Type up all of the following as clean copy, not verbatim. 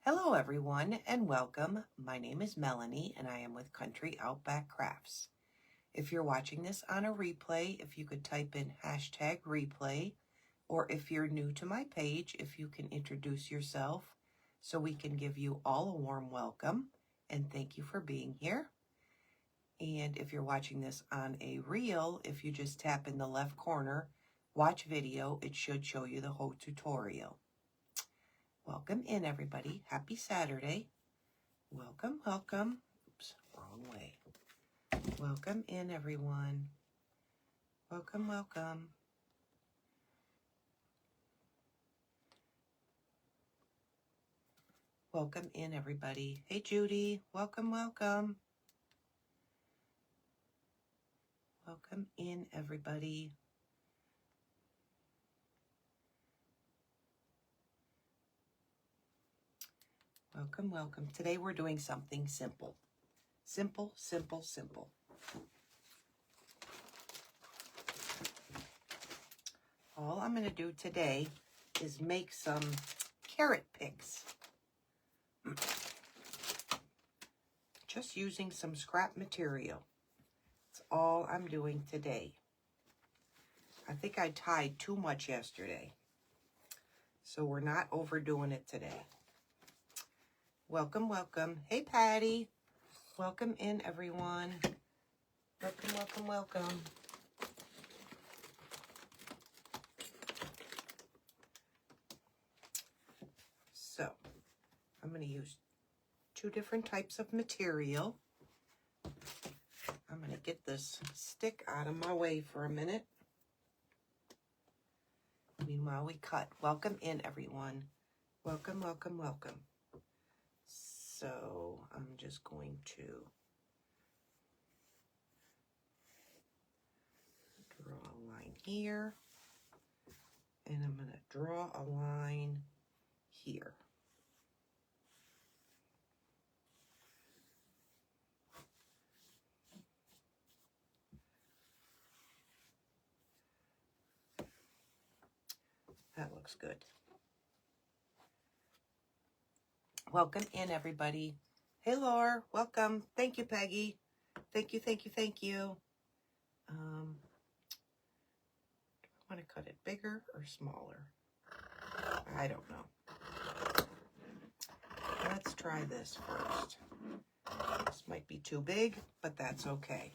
Hello everyone and welcome. My name is Melanie and I am with Country Outback Crafts. If you're watching this on a replay, if you could type in hashtag replay, or if you're new to my page, if you can introduce yourself so we can give you all a warm welcome and thank you for being here. And if you're watching this on a reel, if you just tap in the left corner, watch video, it should show you the whole tutorial. Welcome in, everybody. Happy Saturday. Welcome, welcome. Oops, wrong way. Welcome in, everyone. Welcome, welcome. Welcome in, everybody. Hey, Judy. Welcome, welcome. Welcome in, everybody. Welcome, welcome. Today we're doing something simple. Simple, simple, simple. All I'm going to do today is make some carrot picks. Just using some scrap material. That's all I'm doing today. I think I tied too much yesterday, so we're not overdoing it today. Welcome, welcome. Hey, Patty. Welcome in, everyone. Welcome, welcome, welcome. So, I'm going to use two different types of material. I'm going to get this stick out of my way for a minute. Meanwhile, we cut. Welcome in, everyone. Welcome, welcome, welcome. So, I'm just going to draw a line here. And I'm going to draw a line here. That looks good. Welcome in, everybody. Hey, Laura. Welcome. Thank you, Peggy. Thank you, thank you, thank you. Do I want to cut it bigger or smaller? I don't know. Let's try this first. This might be too big, but that's okay.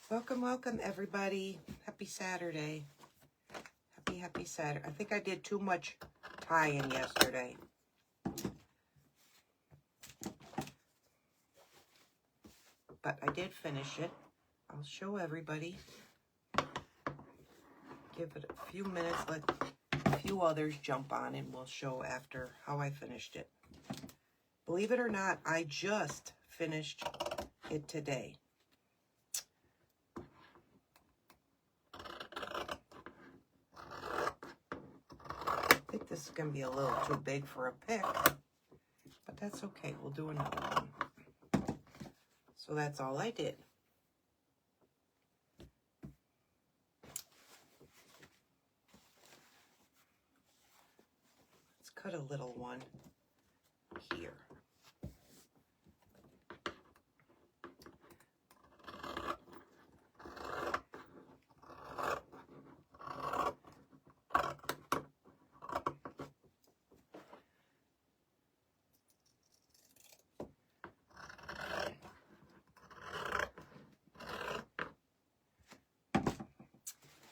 Welcome, welcome, everybody. Happy Saturday. Happy Saturday. I think I did too much tying yesterday. But I did finish it. I'll show everybody. Give it a few minutes, let a few others jump on, and we'll show after how I finished it. Believe it or not, I just finished it today. I think this is going to be a little too big for a pick, but that's okay. We'll do another one. So that's all I did. Let's cut a little one here.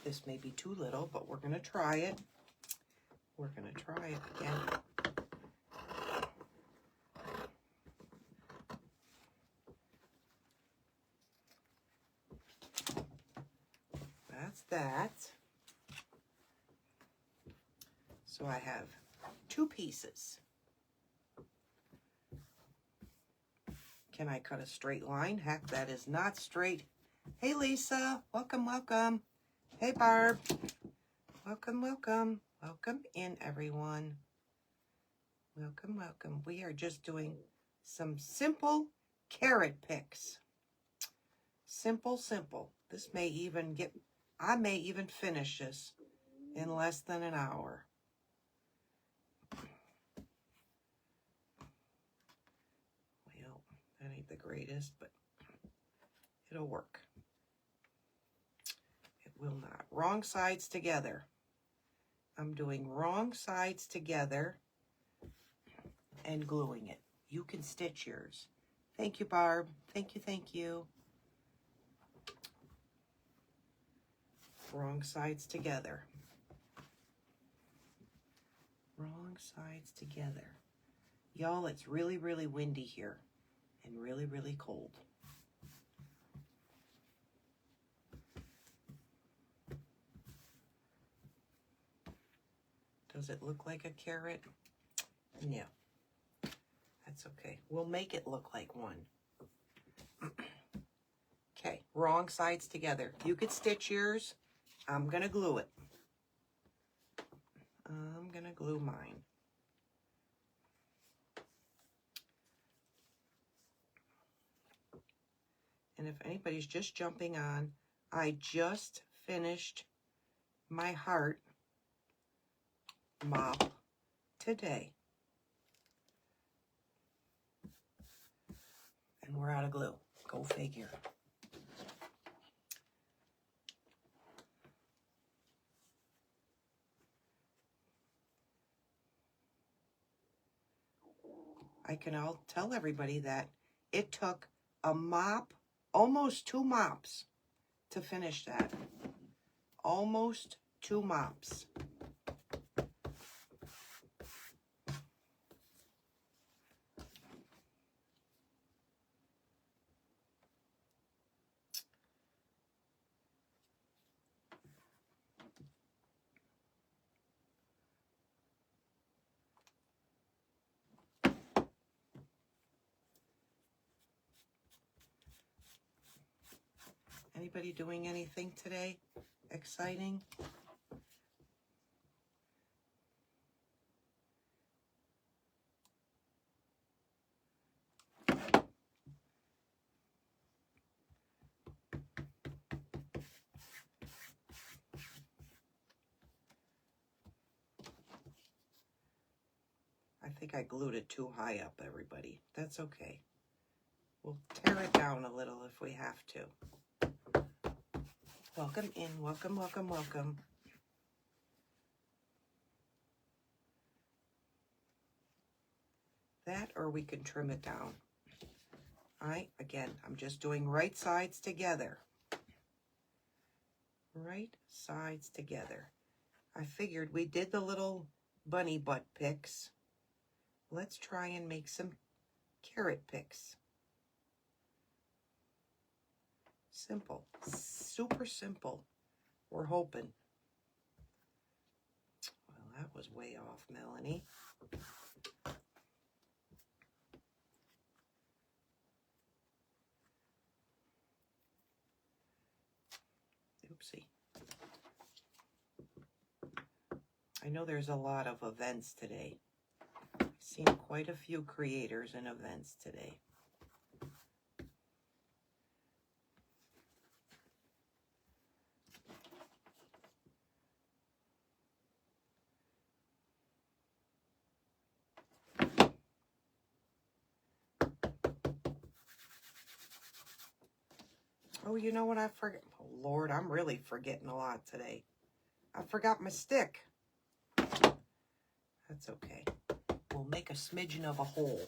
This may be too little, but we're going to try it. We're going to try it again. That's that. So I have two pieces. Can I cut a straight line? Heck, that is not straight. Hey, Lisa. Welcome, welcome. Hey, Barb. Welcome, welcome. Welcome in, everyone. Welcome, welcome. We are just doing some simple carrot picks. Simple, simple. This may even I may even finish this in less than an hour. Well, that ain't the greatest, but it'll work. It will not. Wrong sides together. I'm doing wrong sides together and gluing it. You can stitch yours. Thank you, Barb. Thank you, thank you. Wrong sides together. Wrong sides together. Y'all, it's really, really windy here and really, really cold. Does it look like a carrot? No. That's okay. We'll make it look like one. Okay, wrong sides together. You could stitch yours. I'm going to glue it. I'm going to glue mine. And if anybody's just jumping on, I just finished my heart mop today. And we're out of glue. Go figure. I'll tell everybody that it took a mop, almost 2 mops to finish that. Almost 2 mops. Anybody doing anything today exciting? I think I glued it too high up, everybody. That's okay. We'll tear it down a little if we have to. Welcome in. Welcome, welcome, welcome. That, or we can trim it down. All right, again, I'm just doing right sides together. Right sides together. I figured we did the little bunny butt picks. Let's try and make some carrot picks. Simple, super simple. We're hoping. Well, that was way off, Melanie. Oopsie. I know there's a lot of events today. I've seen quite a few creators and events today. Oh, you know what I forgot? Oh, Lord, I'm really forgetting a lot today. I forgot my stick. That's okay. We'll make a smidgen of a hole.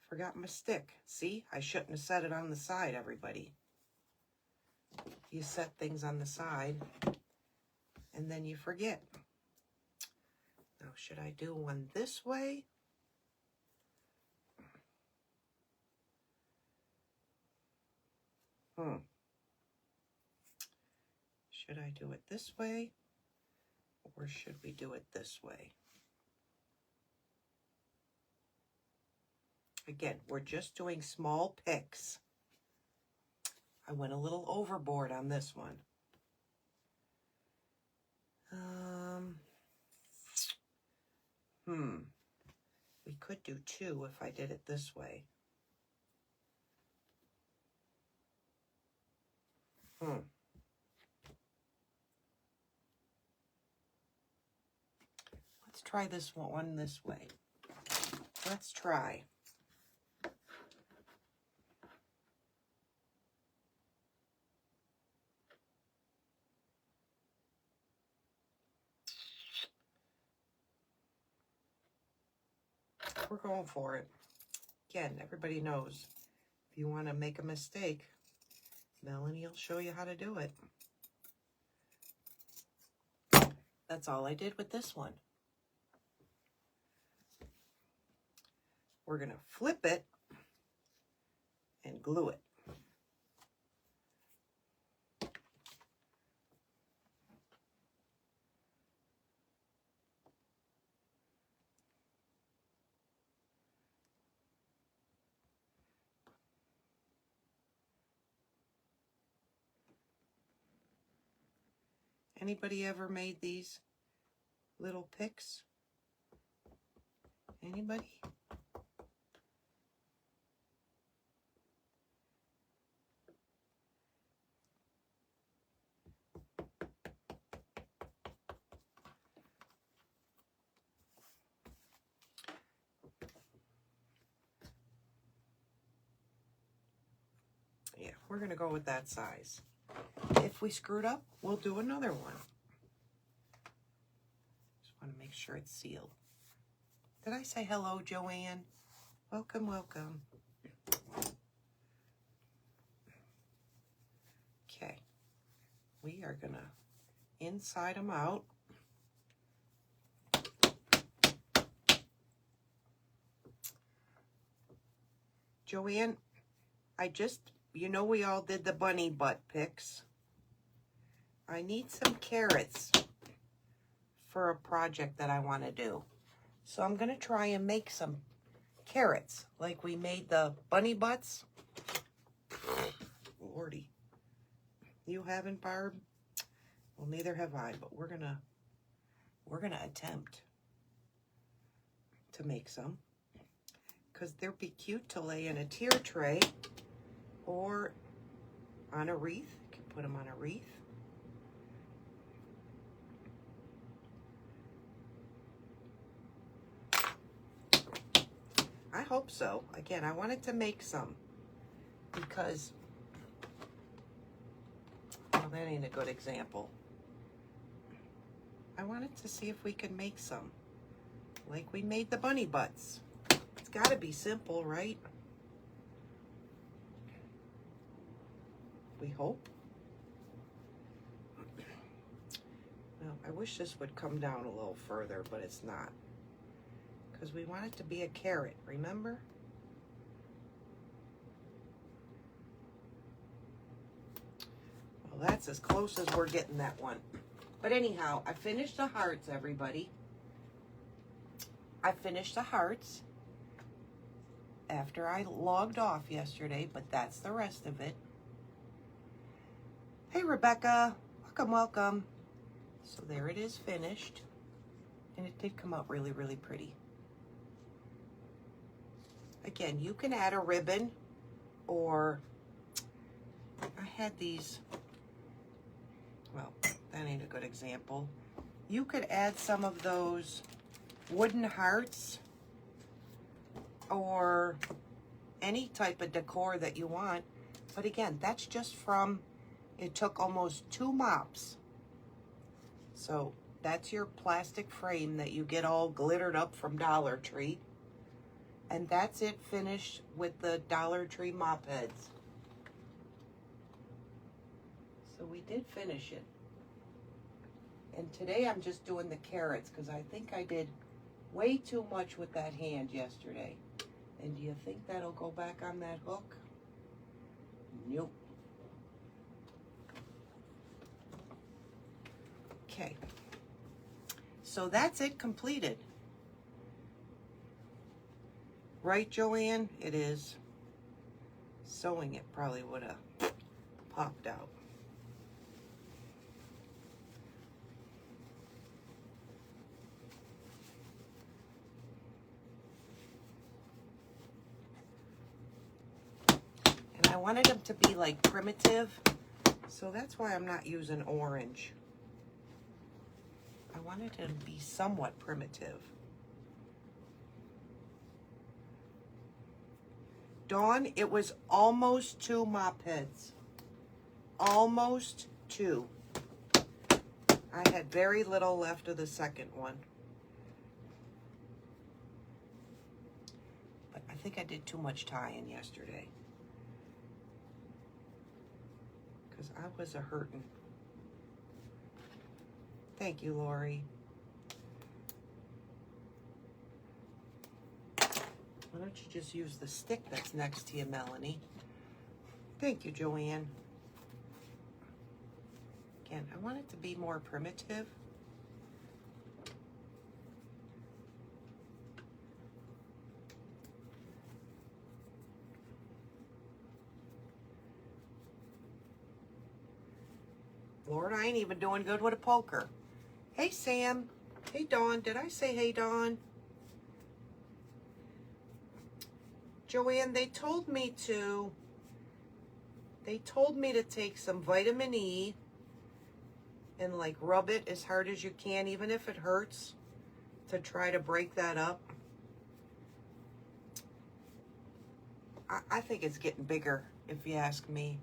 Forgot my stick. See, I shouldn't have set it on the side, everybody. You set things on the side, and then you forget. Now, should I do one this way? Should I do it this way, or should we do it this way? Again, we're just doing small picks. I went a little overboard on this one. We could do 2 if I did it this way. Let's try this one this way. Let's try. We're going for it. Again, everybody knows if you want to make a mistake, Melanie will show you how to do it. That's all I did with this one. We're going to flip it and glue it. Anybody ever made these little picks? Anybody? Yeah, we're going to go with that size. If we screwed up, we'll do another one. Just want to make sure it's sealed. Did I say hello, Joanne? Welcome, welcome. Okay. We are going to inside them out. Joanne, you know we all did the bunny butt pics. I need some carrots for a project that I want to do. So I'm going to try and make some carrots like we made the bunny butts. Lordy. You haven't, Barb? Well, neither have I, but we're going to attempt to make some, because they'd be cute to lay in a tier tray or on a wreath. You can put them on a wreath. I hope so. Again, I wanted to make some because, well, that ain't a good example. I wanted to see if we could make some like we made the bunny butts. It's got to be simple, right? We hope. Well, I wish this would come down a little further, but it's not. Because we want it to be a carrot, remember? Well, that's as close as we're getting that one. But anyhow, I finished the hearts, everybody. I finished the hearts after I logged off yesterday, but that's the rest of it. Hey, Rebecca. Welcome, welcome. So there it is finished. And it did come out really, really pretty. Again, you can add a ribbon, or I had these, well, that ain't a good example. You could add some of those wooden hearts or any type of decor that you want. But again, that's just from, it took almost 2 mops. So that's your plastic frame that you get all glittered up from Dollar Tree. And that's it finished with the Dollar Tree mop heads. So we did finish it. And today I'm just doing the carrots because I think I did way too much with that hand yesterday. And do you think that'll go back on that hook? Nope. Okay. So that's it completed. Right, Joanne? It is. Sewing it probably would have popped out. wanted them to be like primitive, so that's why I'm not using orange. I wanted them to be somewhat primitive. Dawn, it was almost 2 mop heads. Almost 2. I had very little left of the second one. But I think I did too much tying yesterday. Because I was a hurting. Thank you, Lori. Why don't you just use the stick that's next to you, Melanie? Thank you, Joanne. Again, I want it to be more primitive. Lord, I ain't even doing good with a poker. Hey, Sam. Hey, Dawn. Did I say hey, Dawn? Joanne, they told me to take some vitamin E and like rub it as hard as you can, even if it hurts, to try to break that up. I think it's getting bigger, if you ask me.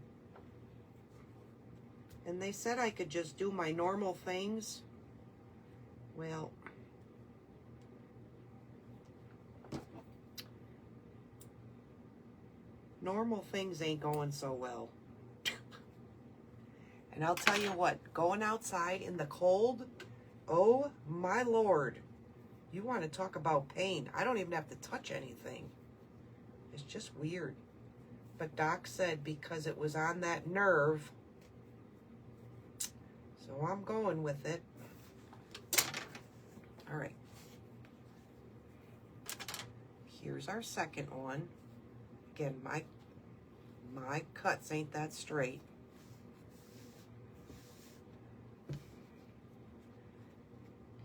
And they said I could just do my normal things. Well, normal things ain't going so well. And I'll tell you what, going outside in the cold, oh my Lord, you want to talk about pain. I don't even have to touch anything. It's just weird. But Doc said because it was on that nerve, so I'm going with it. All right. Here's our second one. Again, my cuts ain't that straight.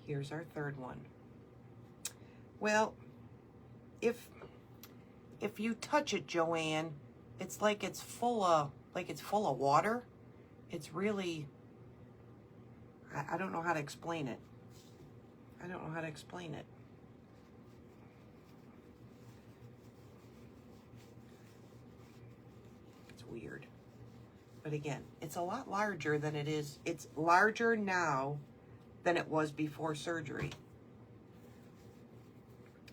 Here's our third one. Well, if you touch it, Joanne, it's like it's full of water. It's really, I don't know how to explain it. I don't know how to explain it. It's weird. But again, it's a lot larger than it is. It's larger now than it was before surgery.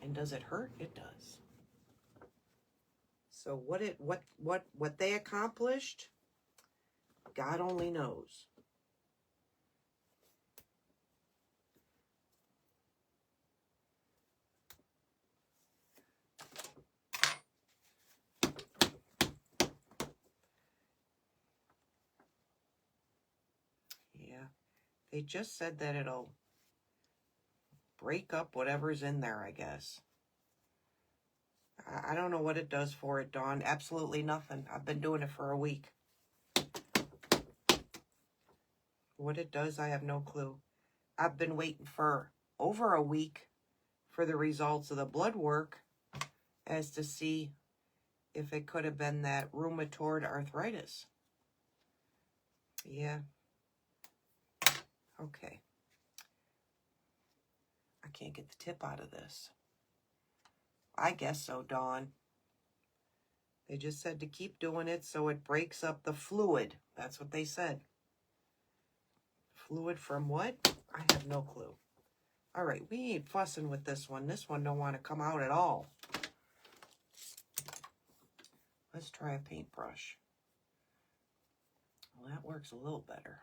And does it hurt? It does. So what they accomplished, God only knows. Yeah. They just said that it'll break up whatever's in there, I guess. I don't know what it does for it, Dawn. Absolutely nothing. I've been doing it for a week. What it does, I have no clue. I've been waiting for over a week for the results of the blood work as to see if it could have been that rheumatoid arthritis. Yeah. Okay. I can't get the tip out of this. I guess so, Dawn. They just said to keep doing it so it breaks up the fluid. That's what they said. Fluid from what? I have no clue. All right, we ain't fussing with this one. This one don't want to come out at all. Let's try a paintbrush. Well, that works a little better.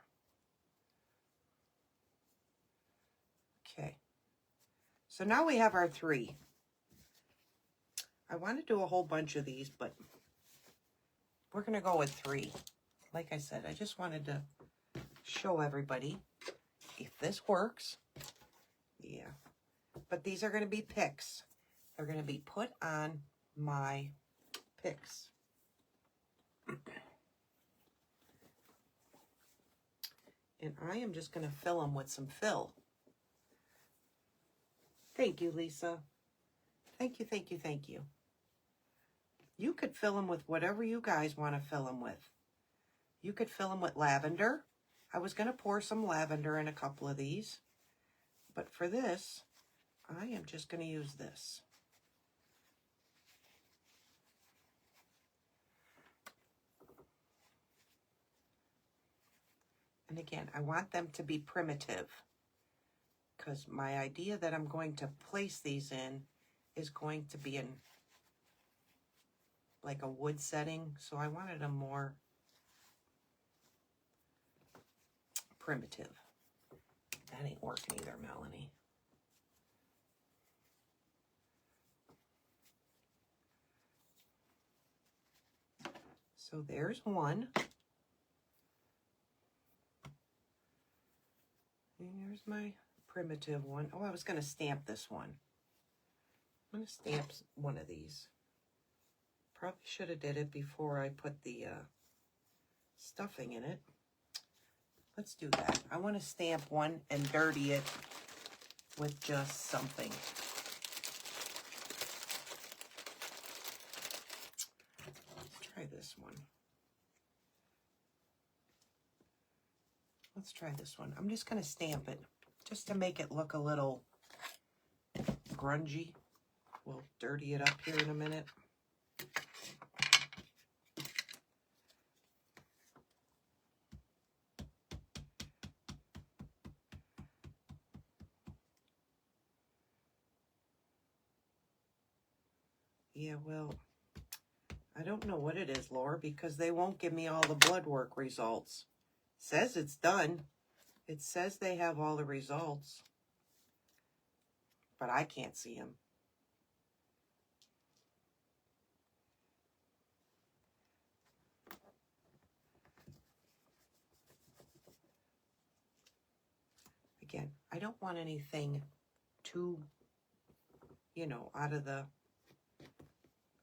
Okay. So now we have our 3. I want to do a whole bunch of these, but we're going to go with 3. Like I said, I just wanted to show everybody if this works. Yeah. But these are going to be picks. They're going to be put on my picks. And I am just going to fill them with some fill. Thank you, Lisa. Thank you, thank you, thank you. You could fill them with whatever you guys want to fill them with. You could fill them with lavender. I was going to pour some lavender in a couple of these. But for this, I am just going to use this. And again, I want them to be primitive, because my idea that I'm going to place these in is going to be in like a wood setting. So I wanted them more primitive. That ain't working either, Melanie. So there's one. And here's my primitive one. Oh, I was going to stamp this one. I'm going to stamp one of these. Probably should have did it before I put the stuffing in it. Let's do that. I want to stamp one and dirty it with just something. Let's try this one. Let's try this one. I'm just going to stamp it just to make it look a little grungy. We'll dirty it up here in a minute. Yeah, well, I don't know what it is, Laura, because they won't give me all the blood work results. It says it's done. It says they have all the results, but I can't see them. Again, I don't want anything too, you know, out of the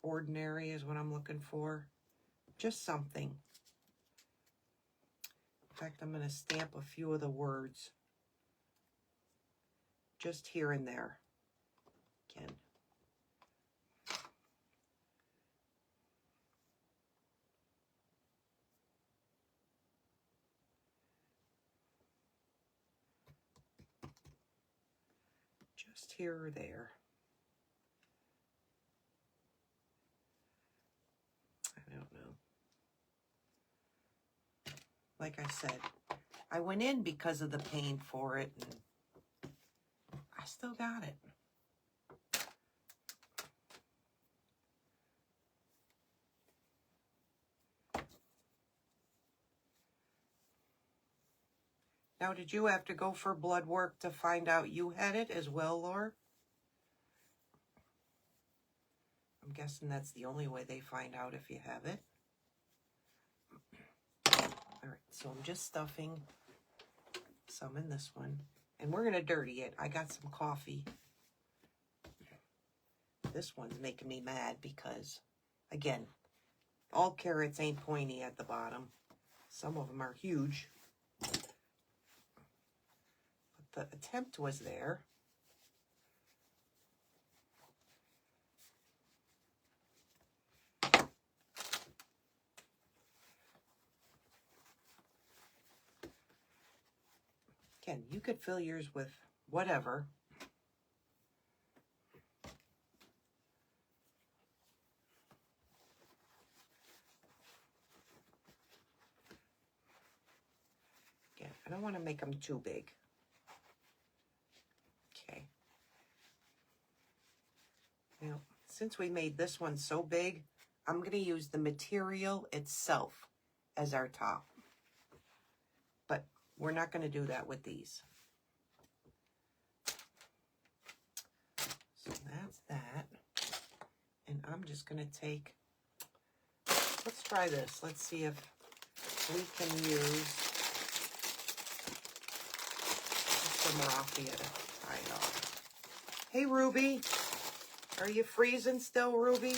ordinary is what I'm looking for. Just something. In fact, I'm going to stamp a few of the words just here and there. Again. Just here or there. I don't know. Like I said, I went in because of the pain for it, and I still got it. Now, did you have to go for blood work to find out you had it as well, Laura? I'm guessing that's the only way they find out if you have it. All right, so I'm just stuffing some in this one. And we're going to dirty it. I got some coffee. This one's making me mad because, again, all carrots ain't pointy at the bottom. Some of them are huge. But the attempt was there. Again, you could fill yours with whatever. Again, I don't want to make them too big. Okay. Now, since we made this one so big, I'm going to use the material itself as our top. But we're not going to do that with these. So that's that. And I'm just going to take, let's try this. Let's see if we can use some raffia to tie it off. Hey, Ruby. Are you freezing still, Ruby?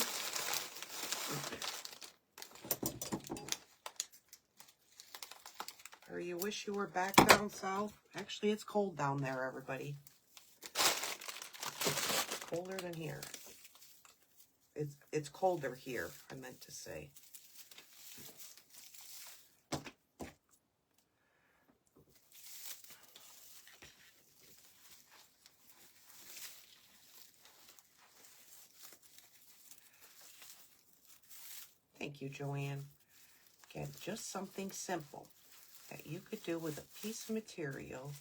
Or you wish you were back down south? Actually, it's cold down there, everybody. Colder than here. It's colder here, I meant to say. Thank you, Joanne. Again, just something simple that you could do with a piece of material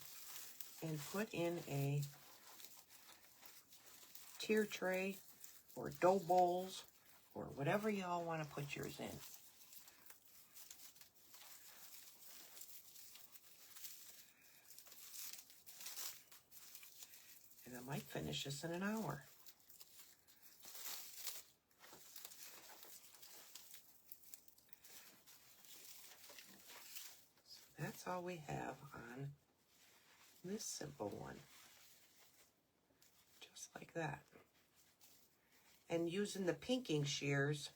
and put in a tier tray or dough bowls or whatever y'all want to put yours in. And I might finish this in an hour. So that's all we have on this simple one. Just like that. And using the pinking shears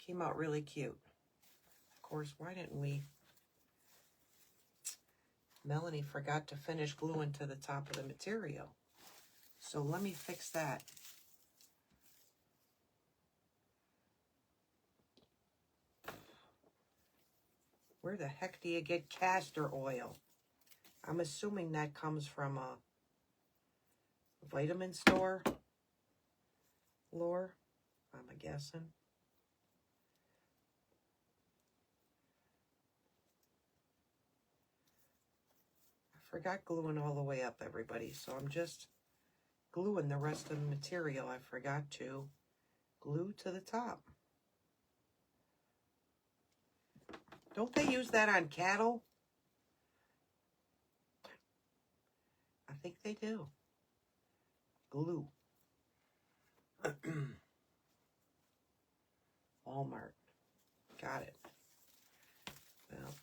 came out really cute. Of course, why didn't we? Melanie forgot to finish gluing to the top of the material. So let me fix that. Where the heck do you get castor oil? I'm assuming that comes from a vitamin store, Lore. I'm guessing. I forgot gluing all the way up, everybody, so I'm just gluing the rest of the material I forgot to glue to the top. Don't they use that on cattle? I think they do. Glue. Walmart. Got it. Well,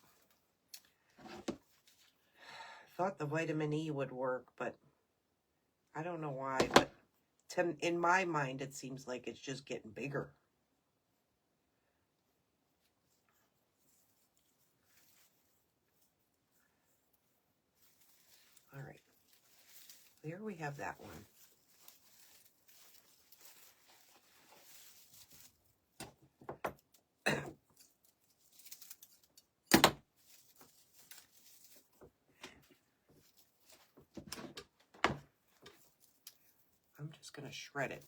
I thought the vitamin E would work, but I don't know why. But in my mind, it seems like it's just getting bigger. All right. There we have that one. I'm just going to shred it.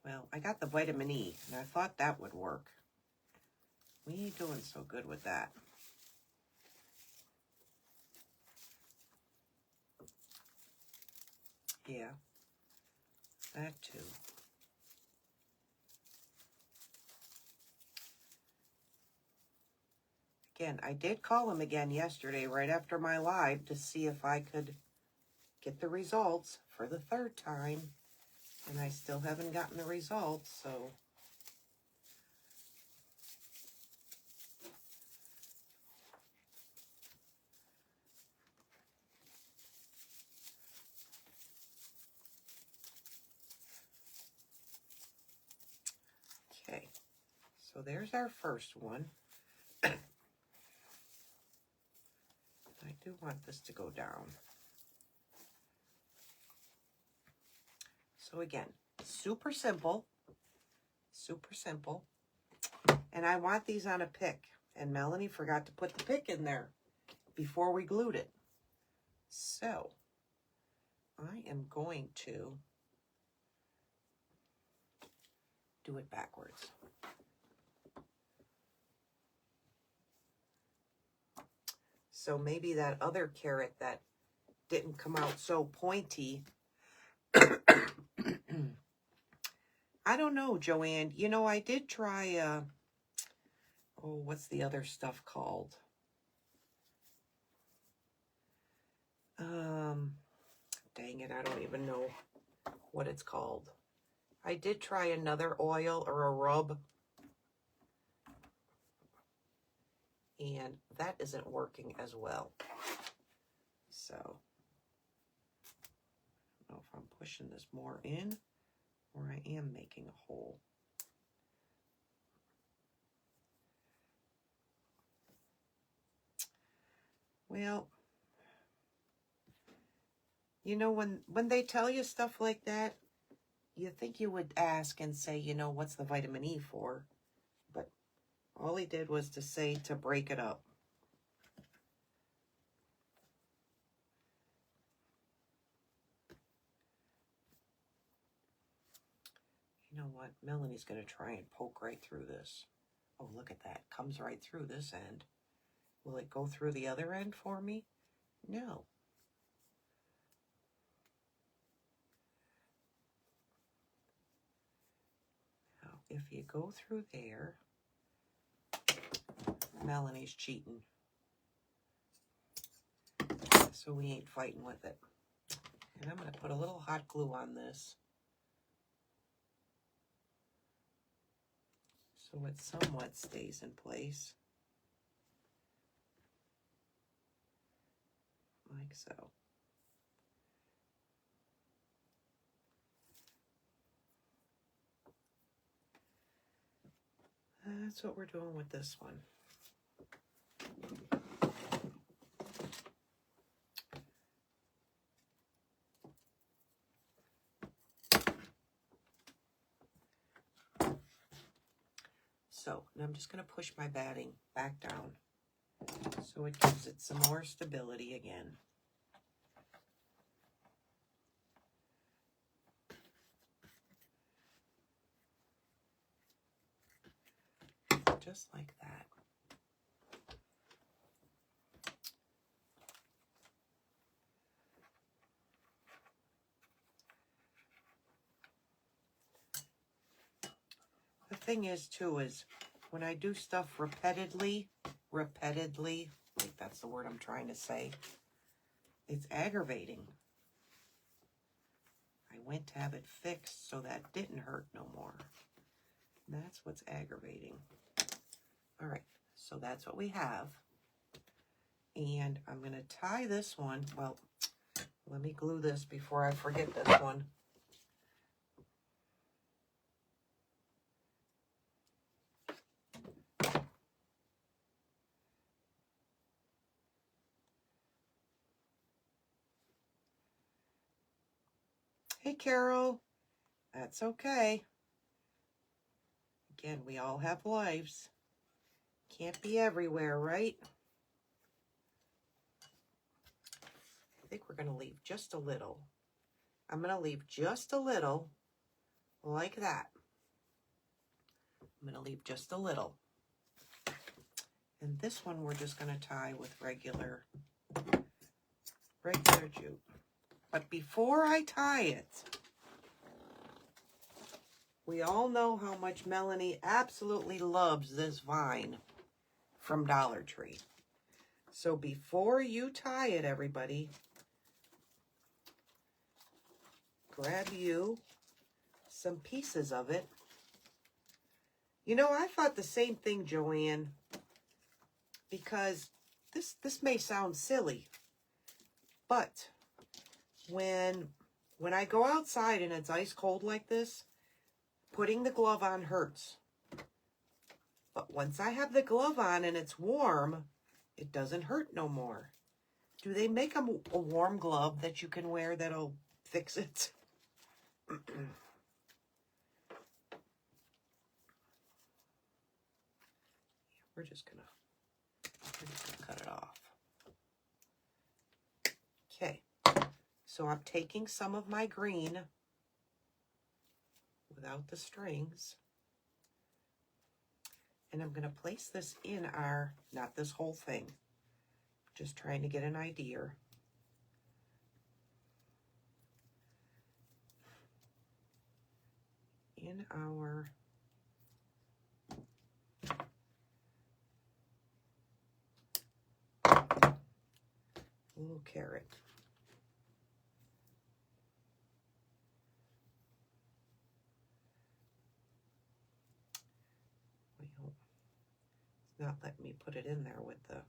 Well, I got the vitamin E, and I thought that would work. We ain't doing so good with that. Yeah, that too. Again, I did call him again yesterday right after my live to see if I could get the results for the third time, and I still haven't gotten the results, so okay. So there's our first one. I do want this to go down. So again, super simple, super simple. And I want these on a pick. And Melanie forgot to put the pick in there before we glued it. So I am going to do it backwards. So maybe that other carrot that didn't come out so pointy. I don't know, Joanne. You know, I did try, oh, what's the other stuff called? Dang it, I don't even know what it's called. I did try another oil or a rub, and that isn't working as well. So, I don't know if I'm pushing this more in or I am making a hole. Well, You know, when they tell you stuff like that, you think you would ask and say, you know, what's the vitamin E for? But all he did was to say to break it up. You know what? Melanie's going to try and poke right through this. Oh, look at that. Comes right through this end. Will it go through the other end for me? No. Now, if you go through there, Melanie's cheating. So we ain't fighting with it. And I'm going to put a little hot glue on this, so it somewhat stays in place. Like so. That's what we're doing with this one. So, and I'm just going to push my batting back down so it gives it some more stability again. Just like that. The thing is, too, is when I do stuff repeatedly, like that's the word I'm trying to say, it's aggravating. I went to have it fixed so that didn't hurt no more. And that's what's aggravating. All right, so that's what we have. And I'm going to tie this one. Well, let me glue this before I forget this one. Hey, Carol. That's okay. Again, we all have lives. Can't be everywhere, right? I think we're going to leave just a little. I'm going to leave just a little like that. I'm going to leave just a little. And this one we're just going to tie with regular jute. But before I tie it, we all know how much Melanie absolutely loves this vine from Dollar Tree. So before you tie it, everybody, grab you some pieces of it. You know, I thought the same thing, Joanne, because this may sound silly, but when I go outside and it's ice cold like this, putting the glove on hurts. But once I have the glove on and it's warm, it doesn't hurt no more. Do they make a warm glove that you can wear that'll fix it? We're just gonna cut it off. Okay, so I'm taking some of my green without the strings, and I'm gonna place this in our, not this whole thing, just trying to get an idea. In our little carrot. Well, it's not letting me put it in there with the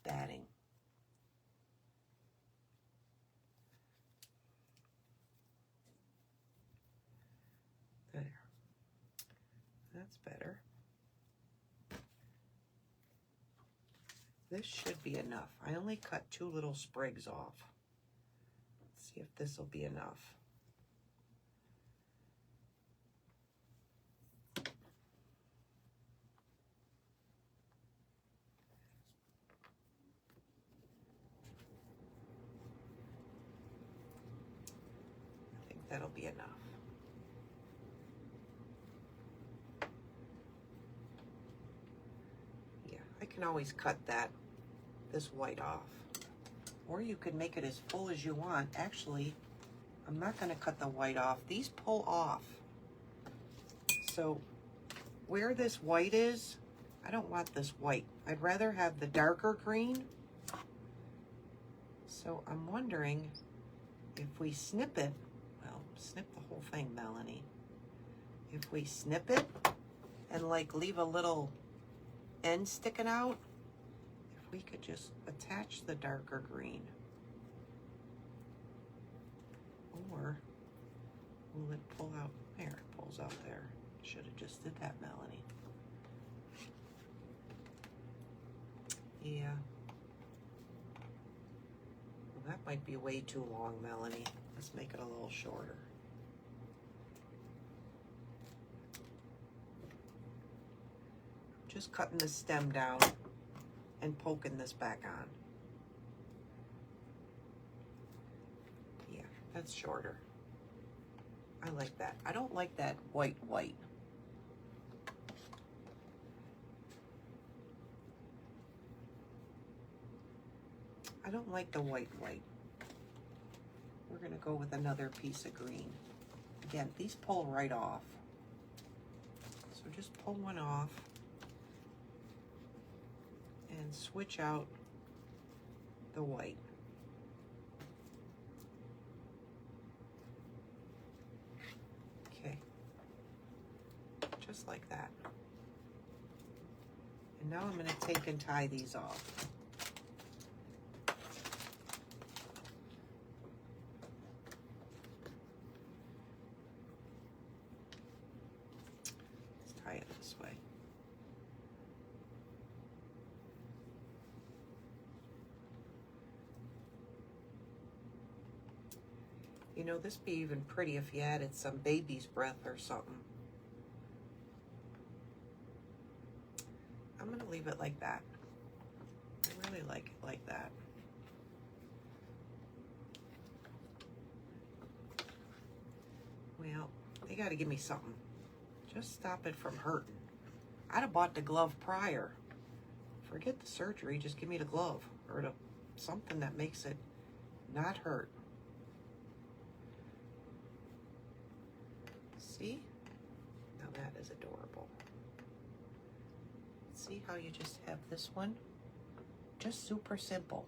batting. There. That's better. This should be enough. I only cut 2 little sprigs off. See if this will be enough. I think that'll be enough. Yeah, I can always cut this white off. Or you could make it as full as you want. Actually, I'm not going to cut the white off. These pull off. So where this white is, I don't want this white. I'd rather have the darker green. So I'm wondering if we snip it, well, snip the whole thing, Melanie. If we snip it and like leave a little end sticking out, if we could just attach the darker green. Or will it pull out? There, it pulls out there. Should have just did that, Melanie. Yeah. Well, that might be way too long, Melanie. Let's make it a little shorter. Just cutting the stem down and poking this back on. Yeah, that's shorter. I like that. I don't like that white. I don't like the white. We're gonna go with another piece of green. Again, these pull right off. So just pull one off and switch out the white. Okay, just like that. And now I'm going to take and tie these off. Let's tie it this way. You know, this would be even pretty if you added some baby's breath or something. I'm gonna leave it like that. I really like it like that. Well, they gotta give me something. Just stop it from hurting. I'd have bought the glove prior. Forget the surgery, just give me the glove or something that makes it not hurt. See? Now that is adorable. See how you just have this one? Just super simple.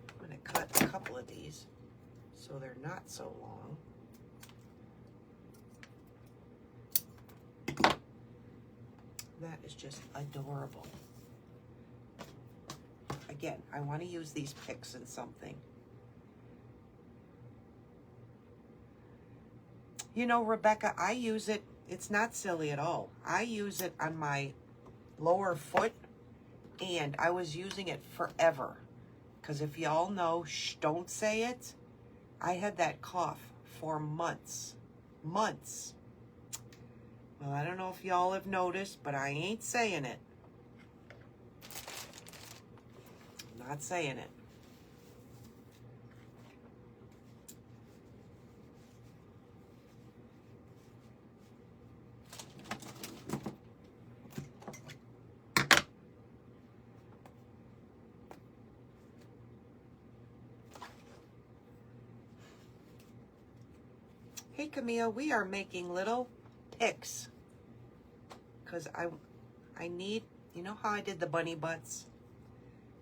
I'm going to cut a couple of these so they're not so long. That is just adorable. Again, I want to use these picks in something. You know, Rebecca, I use it, it's not silly at all. I use it on my lower foot, and I was using it forever. Because if y'all know, shh, don't say it, I had that cough for months. Months. Well, I don't know if y'all have noticed, but I ain't saying it. I'm not saying it. Hey Camille, we are making little picks because I need, you know how I did the bunny butts?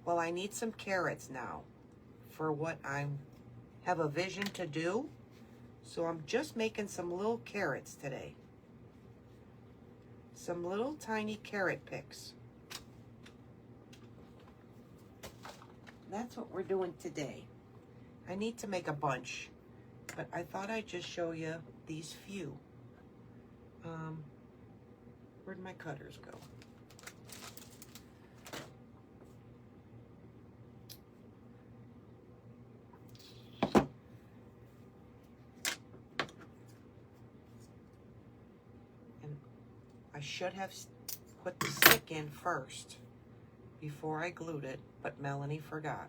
Well, I need some carrots now for what I have a vision to do. So I'm just making some little carrots today. Some little tiny carrot picks. That's what we're doing today. I need to make a bunch, but I thought I'd just show you these few. Where'd my cutters go? should have put the stick in first before I glued it, but Melanie forgot.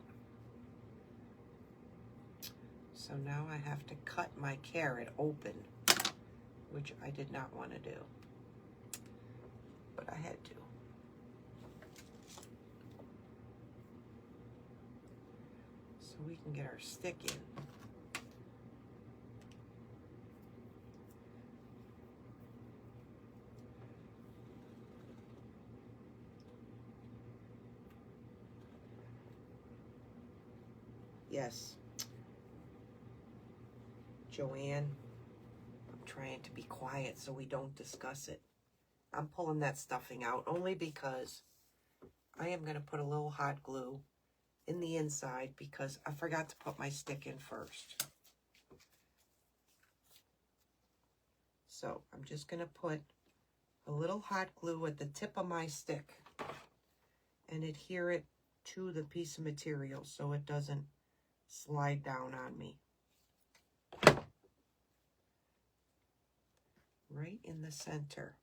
So now I have to cut my carrot open, which I did not want to do, but I had to. So we can get our stick in. Yes, Joanne, I'm trying to be quiet so we don't discuss it. I'm pulling that stuffing out only because I am going to put a little hot glue in the inside because I forgot to put my stick in first. So I'm just going to put a little hot glue at the tip of my stick and adhere it to the piece of material so it doesn't slide down on me. Right in the center.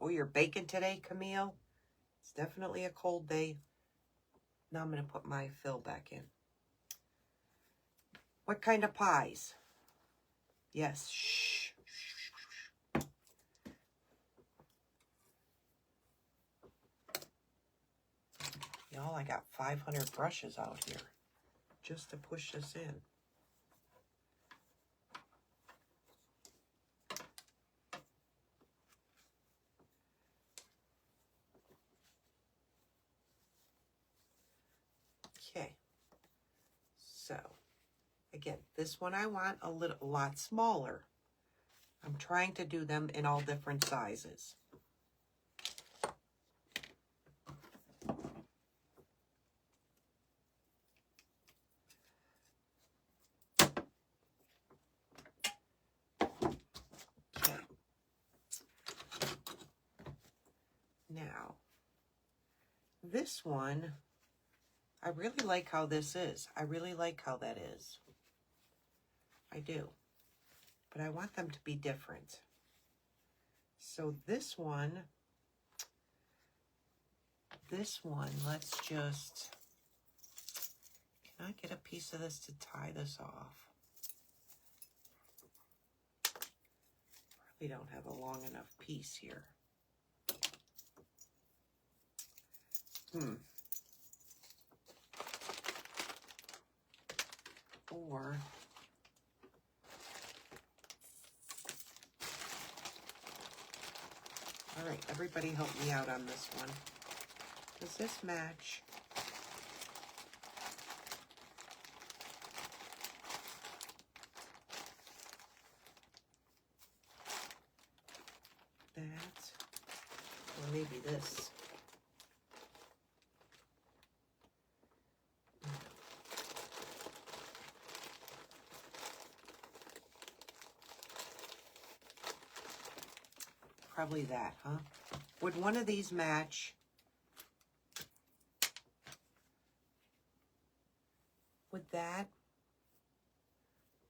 Oh, you're baking today, Camille? It's definitely a cold day. Now I'm going to put my fill back in. What kind of pies? Yes. Shh. Y'all, I got 500 brushes out here just to push this in. Okay. So, again, this one I want a lot smaller. I'm trying to do them in all different sizes. Okay. Now, this one, I really like how this is. I really like how that is. I do. But I want them to be different. So this one, let's just, can I get a piece of this to tie this off? Probably don't have a long enough piece here. Or all right, everybody help me out on this one. Does this match? That, or maybe this. Probably that, huh? Would one of these match? Would that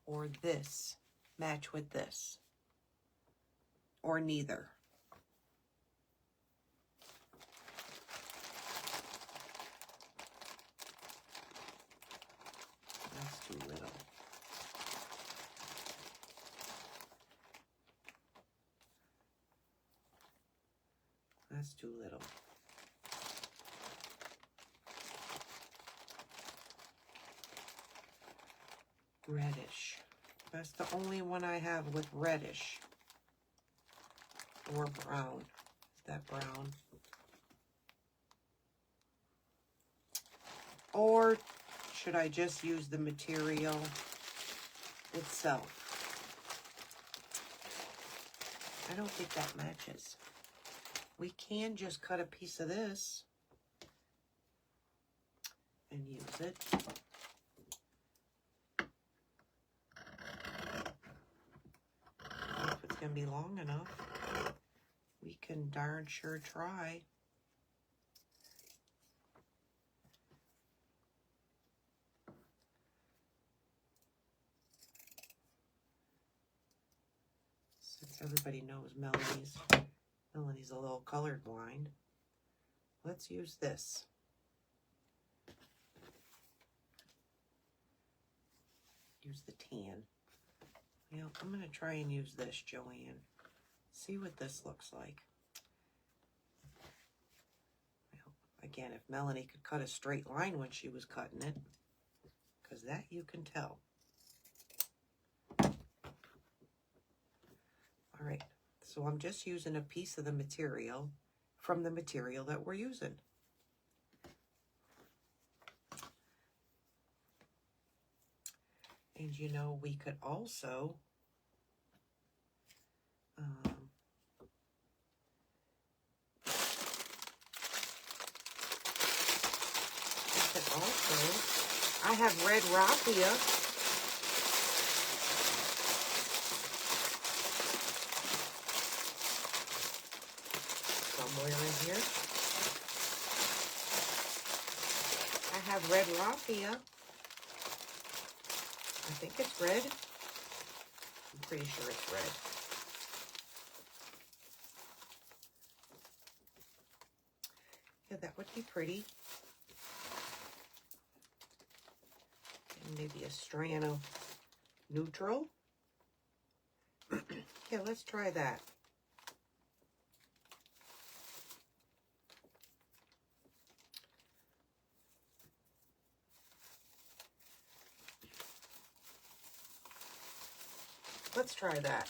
or this match with this? Or neither? That's too little. That's too little. Reddish. That's the only one I have with reddish. Or brown. Is that brown? Or should I just use the material itself? I don't think that matches. We can just cut a piece of this and use it. If it's going to be long enough, we can darn sure try. Everybody knows Melanie's a little colorblind. Let's use this. Use the tan. You know, I'm going to try and use this, Joanne. See what this looks like. Well, again, if Melanie could cut a straight line when she was cutting it, because that you can tell. All right, so I'm just using a piece of the material from the material that we're using. And you know, we could also I have red raffia. Somewhere in here. I have red raffia. I think it's red. I'm pretty sure it's red. Yeah, that would be pretty. And maybe a strand of neutral. Yeah, let's try that. Let's try that.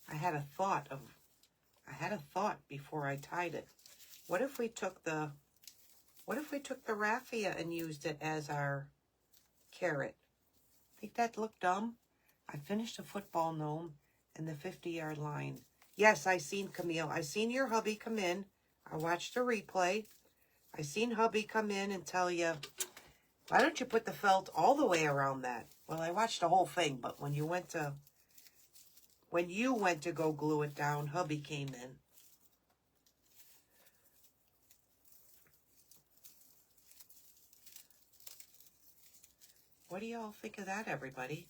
I had a thought before I tied it. What if we took the raffia and used it as our carrot? Think that looked dumb? I finished a football gnome and the 50-yard line. Yes, I seen Camille. I seen your hubby come in. I watched the replay. I seen hubby come in and tell you, why don't you put the felt all the way around that? Well, I watched the whole thing, but when you went to go glue it down, hubby came in. What do y'all think of that, everybody?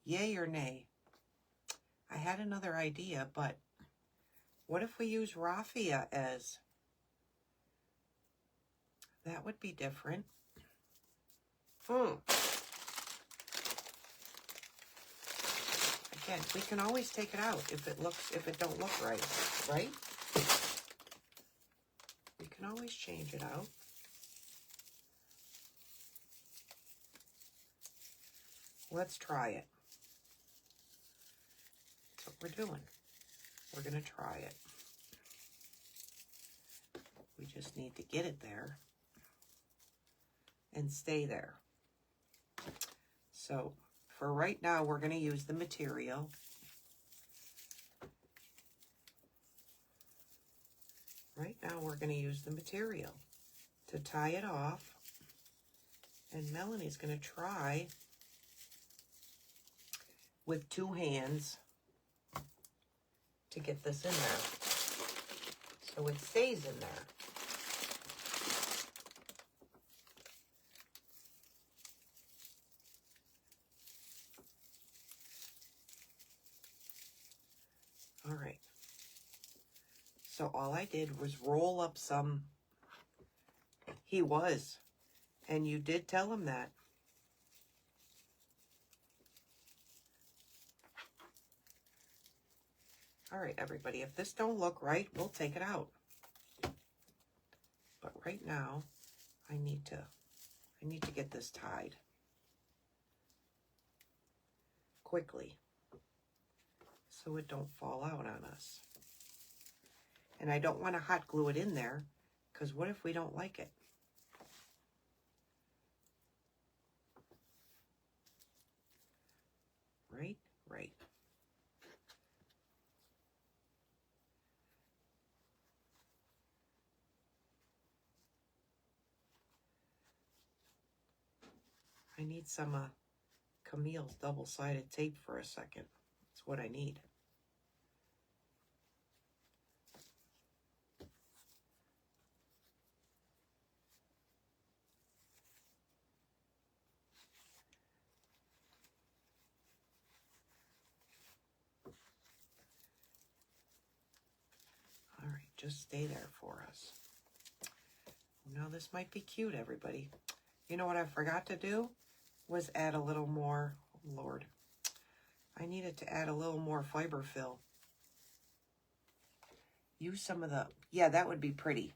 Yay or nay? I had another idea, but what if we use raffia as... That would be different. Again, we can always take it out if it don't look right, right? We can always change it out. Let's try it. That's what we're doing. We're going to try it. We just need to get it there and stay there. So for right now, we're going to use the material. Right now, we're going to use the material to tie it off. And Melanie's going to try with two hands to get this in there so it stays in there. All right. So all I did was roll up some. He was. And you did tell him that. All right, everybody. If this don't look right, we'll take it out. But right now, I need to get this tied quickly so it don't fall out on us. And I don't want to hot glue it in there, because what if we don't like it? Right? Right. I need some Camille's double-sided tape for a second. That's what I need. just stay there for us. Now this might be cute, everybody. You know what I forgot to do was add a little more, oh Lord, I needed to add a little more fiber fill. Use some of the, yeah, that would be pretty.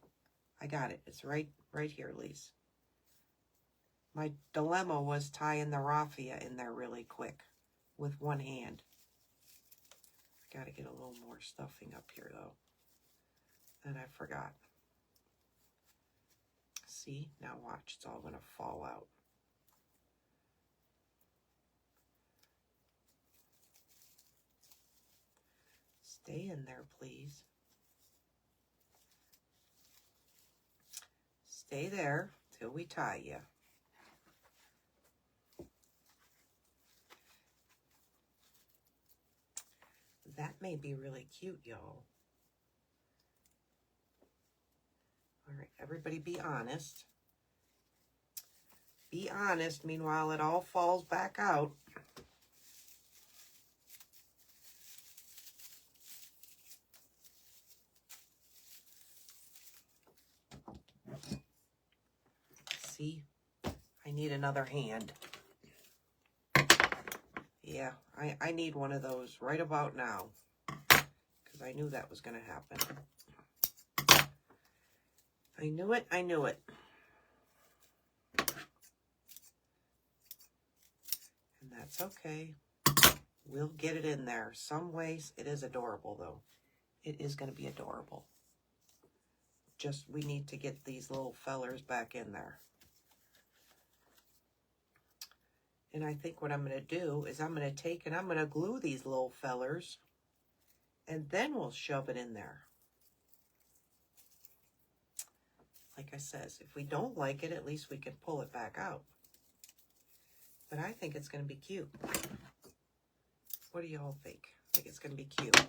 I got it. It's right here, Lise. My dilemma was tying the raffia in there really quick with one hand. I got to get a little more stuffing up here, though. And I forgot. See? Now watch. It's all going to fall out. Stay in there, please. Stay there till we tie you. That may be really cute, y'all. All right, everybody be honest. Be honest, meanwhile it all falls back out. See, I need another hand. Yeah, I need one of those right about now, because I knew that was going to happen. I knew it, I knew it. And that's okay. We'll get it in there. Some ways it is adorable, though. It is going to be adorable. Just, we need to get these little fellers back in there. And I think what I'm going to do is I'm going to take and I'm going to glue these little fellers. And then we'll shove it in there. Like I says, if we don't like it, at least we can pull it back out. But I think it's going to be cute. What do y'all think? I think it's going to be cute.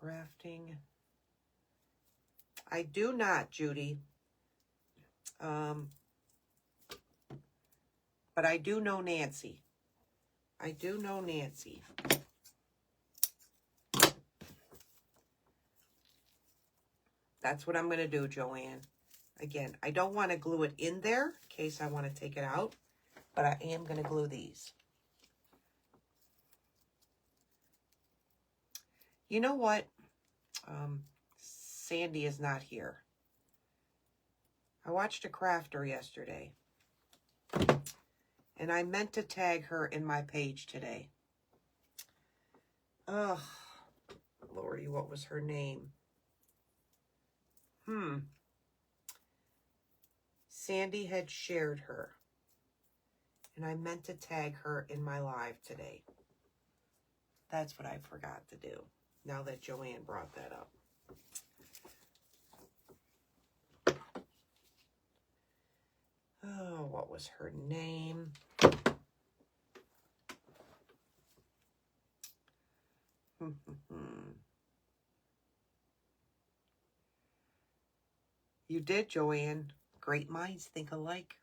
Crafting. I do not, Judy. But I do know Nancy. I do know Nancy. That's what I'm going to do, Joanne. Again, I don't want to glue it in there in case I want to take it out, but I am going to glue these. You know what? Sandy is not here. I watched a crafter yesterday, and I meant to tag her in my page today. Oh, Lordy, what was her name? Sandy had shared her, and I meant to tag her in my live today. That's what I forgot to do, now that Joanne brought that up. Oh, what was her name? You did, Joanne. Great minds think alike.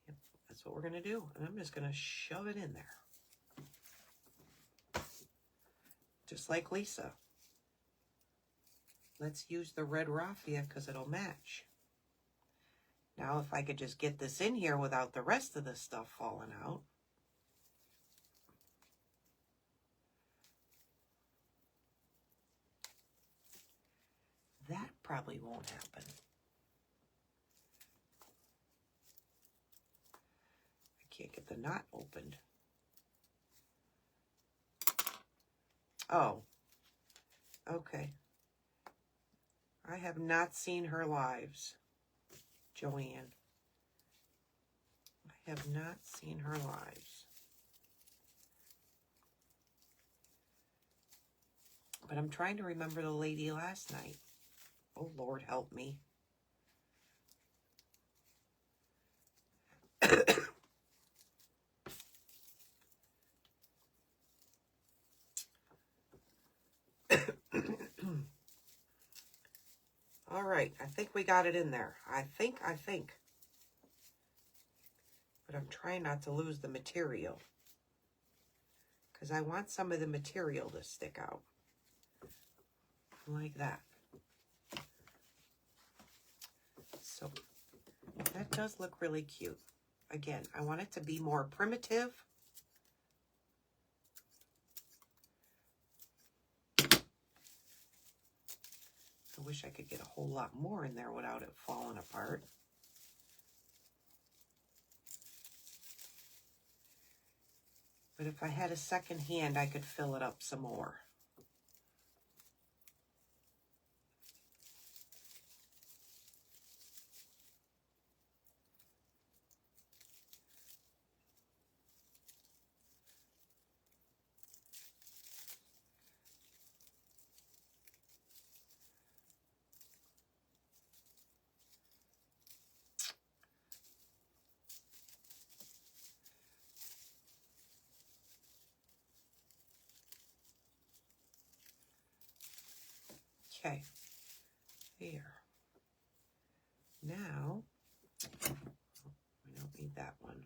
Yep, that's what we're going to do. And I'm just going to shove it in there. Just like Lisa. Let's use the red raffia because it'll match. Now, if I could just get this in here without the rest of the stuff falling out. That probably won't happen. I can't get the knot opened. Oh, okay. I have not seen her lives, Joanne. I have not seen her lives. But I'm trying to remember the lady last night. Oh, Lord, help me. All right, I think we got it in there. I think. but I'm trying not to lose the material because I want some of the material to stick out like that. So that does look really cute. Again, I want it to be more primitive. I wish I could get a whole lot more in there without it falling apart. But if I had a second hand, I could fill it up some more. Okay, here. Now, we don't need that one.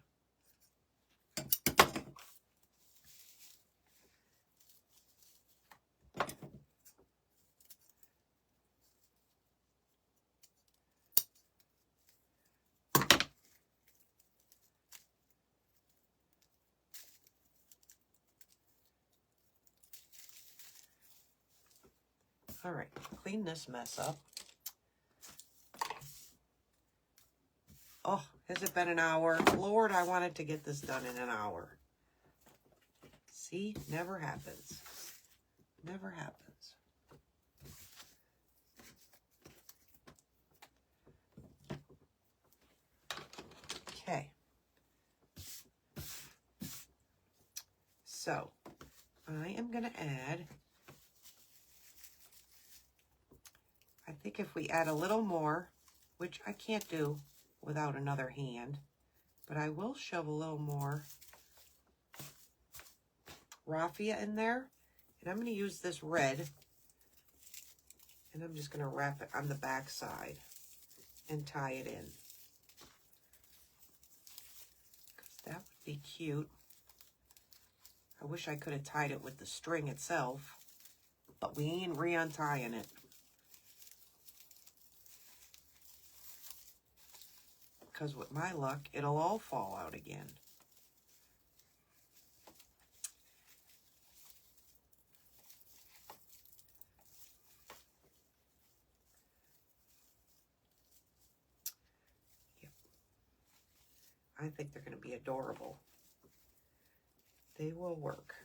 All right, clean this mess up. Oh, has it been an hour? Lord, I wanted to get this done in an hour. See, never happens. Never happens. Okay. So, I am going to add, I think if we add a little more, which I can't do without another hand, but I will shove a little more raffia in there. And I'm going to use this red, and I'm just going to wrap it on the back side and tie it in. Because that would be cute. I wish I could have tied it with the string itself, but we ain't re-untying it. Because with my luck, it'll all fall out again. Yep. I think they're going to be adorable. They will work.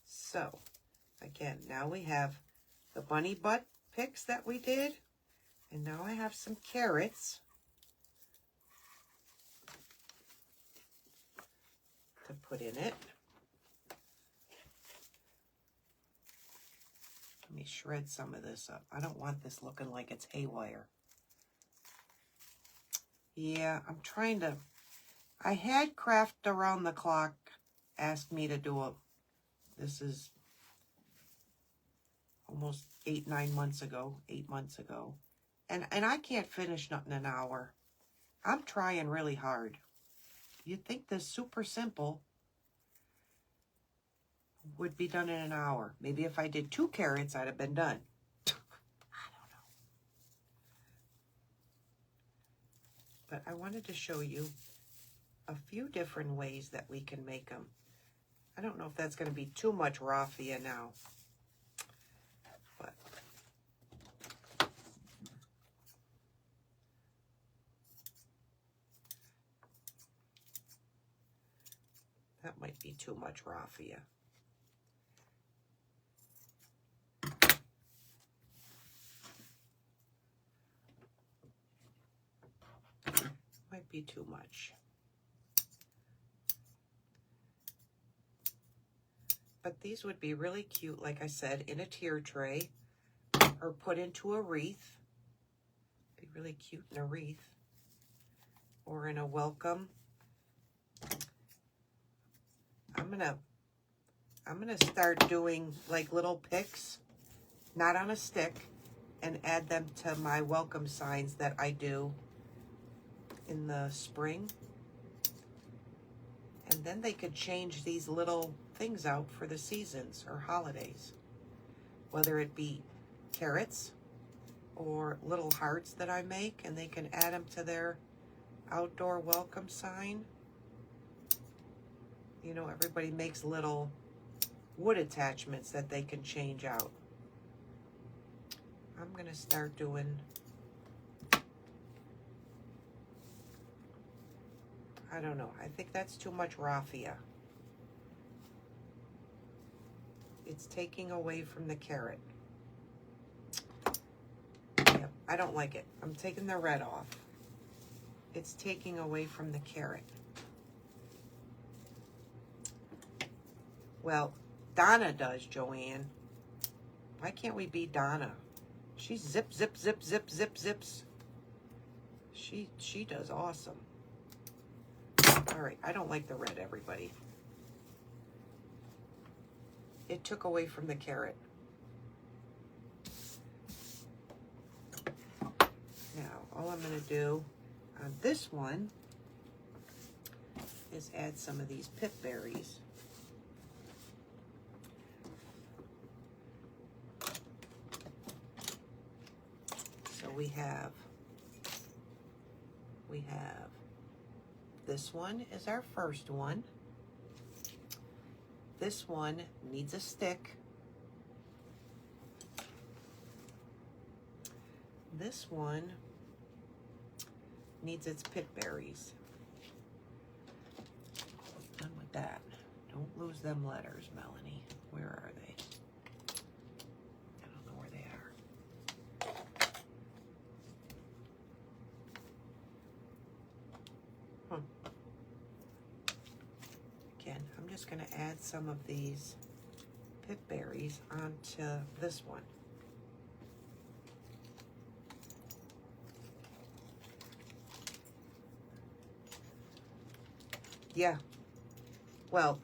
So, again, now we have the bunny butt picks that we did, and now I have some carrots to put in it. Let me shred some of this up. I don't want this looking like it's haywire. Yeah, I'm trying to, I had Craft Around the Clock ask me to do a, this is almost 8 months ago. And I can't finish nothing in an hour. I'm trying really hard. You'd think this super simple would be done in an hour. Maybe if I did 2 carrots, I'd have been done. I don't know. But I wanted to show you a few different ways that we can make them. I don't know if that's going to be too much raffia now. But that might be too much raffia. Might be too much. But these would be really cute, like I said, in a tier tray or put into a wreath. Be really cute in a wreath or in a welcome. I'm I'm going to start doing like little picks, not on a stick, and add them to my welcome signs that I do in the spring. And then they could change these little things out for the seasons or holidays, whether it be carrots or little hearts that I make, and they can add them to their outdoor welcome sign. You know, everybody makes little wood attachments that they can change out. I'm going to start doing, I don't know, I think that's too much raffia. It's taking away from the carrot. Yep, I don't like it. I'm taking the red off. It's taking away from the carrot. Well, Donna does, Joanne. Why can't we be Donna? She zip, zip, zip, zip, zip, zips. She does awesome. All right, I don't like the red, everybody. It took away from the carrot. Now, all I'm going to do on this one is add some of these pip berries. So we have this one is our first one. This one needs a stick. This one needs its pip berries. Done with that. Don't lose them letters, Melanie. Where are they? I don't know where they are. Again, I'm just going to add some of these pip berries onto this one. Yeah. Well,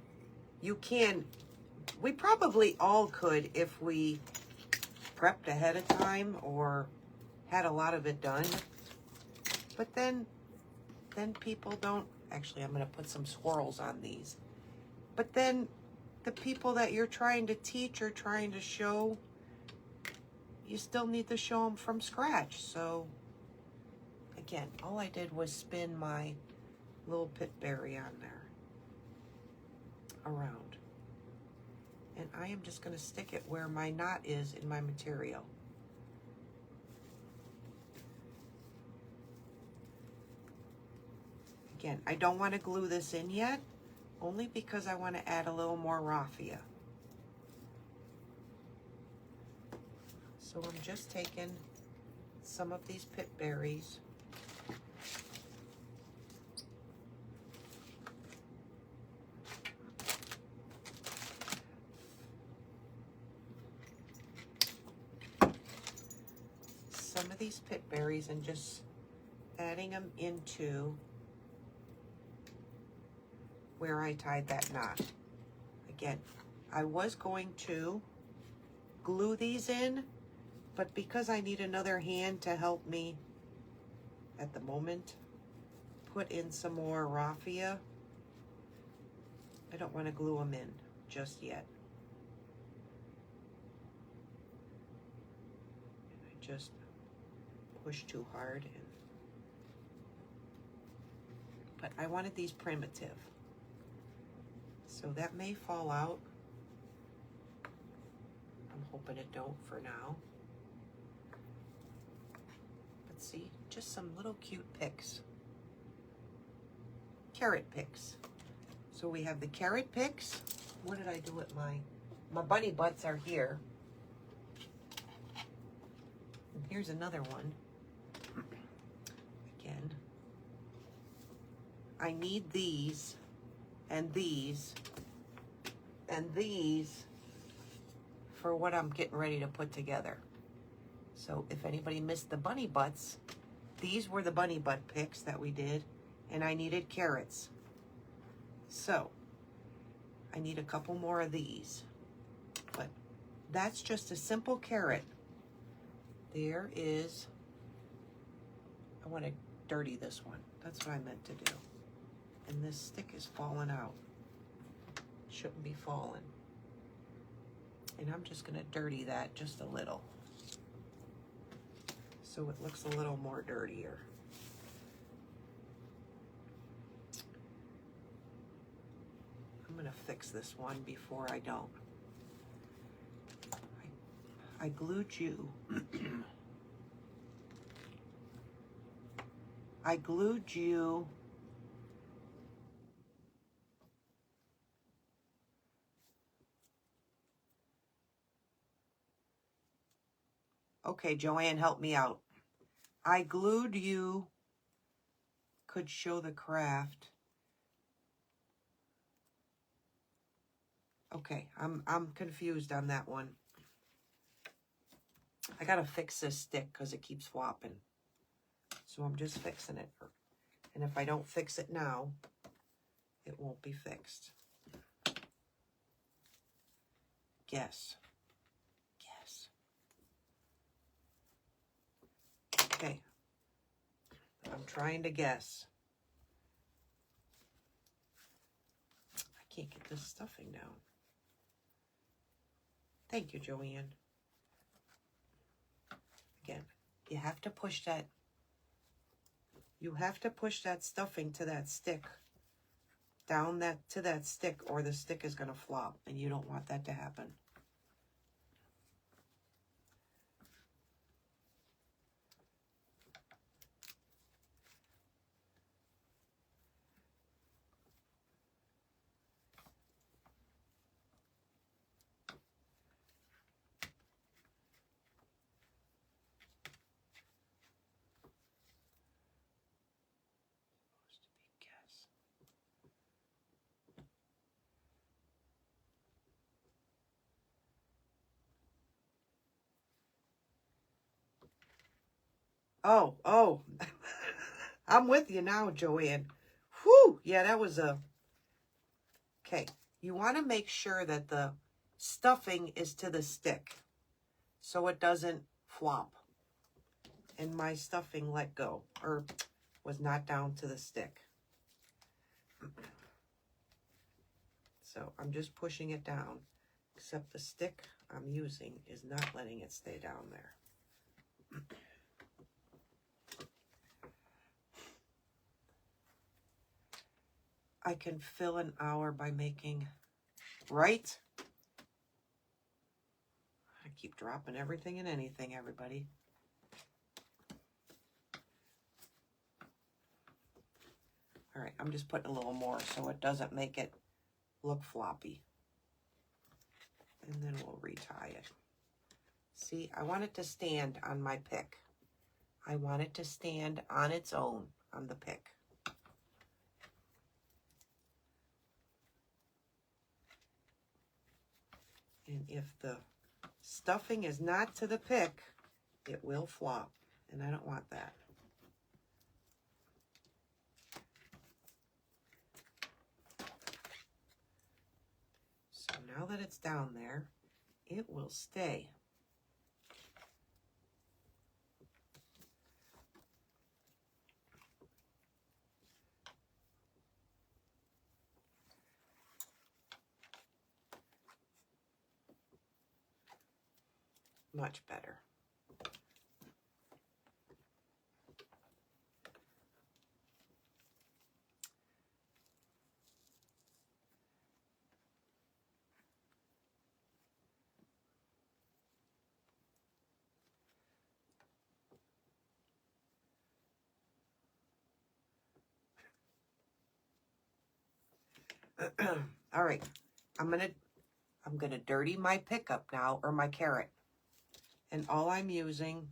you can, we probably all could if we prepped ahead of time or had a lot of it done. But then people don't, actually I'm going to put some swirls on these. But then the people that you're trying to teach or trying to show, you still need to show them from scratch. So again, all I did was spin my little pip berry on there around. And I am just going to stick it where my knot is in my material. Again, I don't want to glue this in yet, only because I want to add a little more raffia. So I'm just taking some of these pip berries, and just adding them into where I tied that knot. Again, I was going to glue these in, but because I need another hand to help me at the moment put in some more raffia, I don't want to glue them in just yet. And I just push too hard, but I wanted these primitive, so that may fall out. I'm hoping it don't for now. But see, just some little cute picks, carrot picks. So we have the carrot picks. What did I do with my bunny butts are here. And here's another one. Again, I need these and these and these for what I'm getting ready to put together. So if anybody missed the bunny butts, these were the bunny butt picks that we did, and I needed carrots. So I need a couple more of these. But that's just a simple carrot. There is, I want to dirty this one. That's what I meant to do. And this stick is falling out. Shouldn't be falling. And I'm just going to dirty that just a little, so it looks a little more dirtier. I'm going to fix this one before I don't. I glued you. I glued you. Okay, Joanne, help me out. I glued you. Could show the craft. Okay, I'm confused on that one. I gotta fix this stick because it keeps flopping. So I'm just fixing it. And if I don't fix it now, it won't be fixed. Guess. Guess. Okay. I'm trying to guess. I can't get this stuffing down. Thank you, Joanne. Again, you have to push that. You have to push that stuffing to that stick. Down that to that stick, or the stick is going to flop, and you don't want that to happen. Oh, I'm with you now, Joanne. Whew, yeah, that was a... Okay, you want to make sure that the stuffing is to the stick so it doesn't flop. And my stuffing let go, or was not down to the stick. So I'm just pushing it down, except the stick I'm using is not letting it stay down there. I can fill an hour by making, right? I keep dropping everything and anything, everybody. All right, I'm just putting a little more so it doesn't make it look floppy. And then we'll retie it. See, I want it to stand on my pick. I want it to stand on its own on the pick. And if the stuffing is not to the pick, it will flop. And I don't want that. So now that it's down there, it will stay. Much better. All right, I'm gonna dirty my pickup now, or my carrot. And all I'm using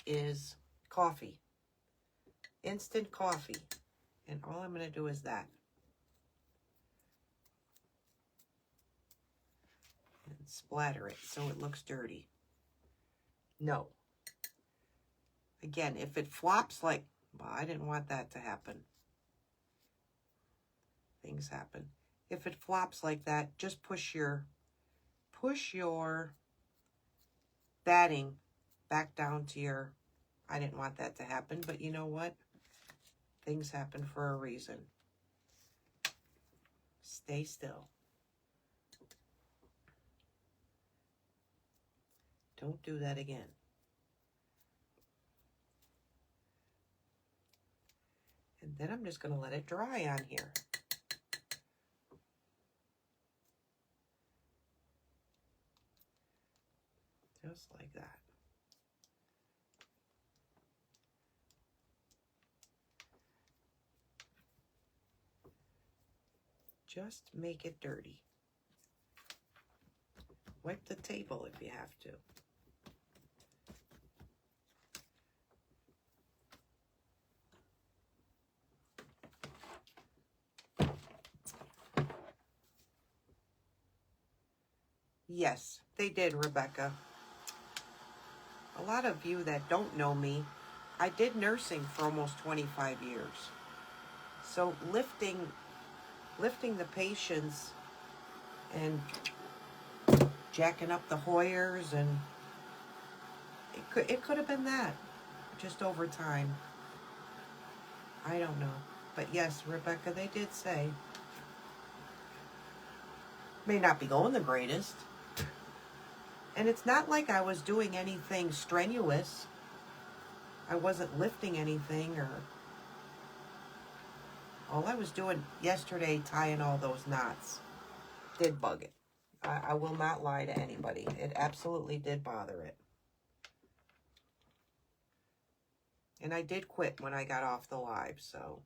is coffee. Instant coffee. And all I'm gonna do is that. And splatter it so it looks dirty. No. Again, if it flops like, well, I didn't want that to happen. things happen. If it flops like that, just push your batting back down to your, I didn't want that to happen, but you know what? Things happen for a reason. Stay still. Don't do that again. And then I'm just going to let it dry on here. Just like that. Just make it dirty. Wipe the table if you have to. Yes, they did, Rebecca. A lot of you that don't know me, I did nursing for almost 25 years. So lifting the patients and jacking up the Hoyers, and it could have been that, just over time. I don't know. But yes, Rebecca, they did say. May not be going the greatest. And it's not like I was doing anything strenuous. I wasn't lifting anything, or all I was doing yesterday, tying all those knots, did bug it. I will not lie to anybody. It absolutely did bother it. And I did quit when I got off the live, so.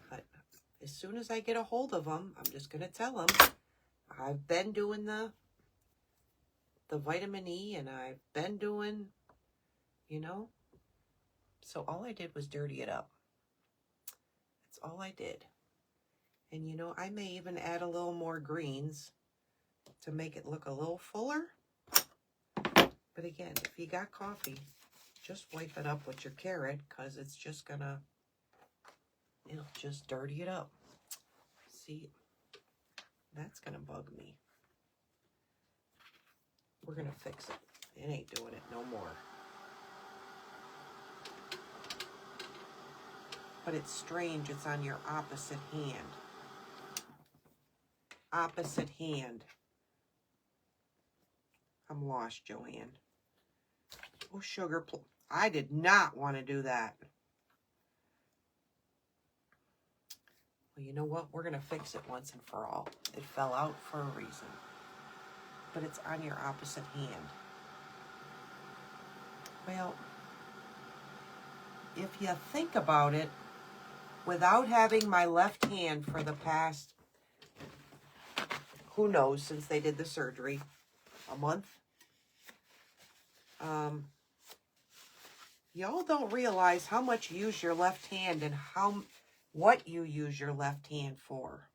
But as soon as I get a hold of them, I'm just going to tell them I've been doing the vitamin E, and I've been doing, you know. So all I did was dirty it up. That's all I did. And you know, I may even add a little more greens to make it look a little fuller. But again, if you got coffee, just wipe it up with your carrot, because it's just gonna, it'll just dirty it up. See, that's gonna bug me. We're gonna fix it. It ain't doing it no more. But it's strange, it's on your opposite hand. Opposite hand. I'm lost, Joanne. Oh, sugar. I did not want to do that. Well, you know what? We're going to fix it once and for all. It fell out for a reason. But it's on your opposite hand. Well, if you think about it, without having my left hand for the past, who knows, since they did the surgery, a month, y'all don't realize how much you use your left hand and what you use your left hand for.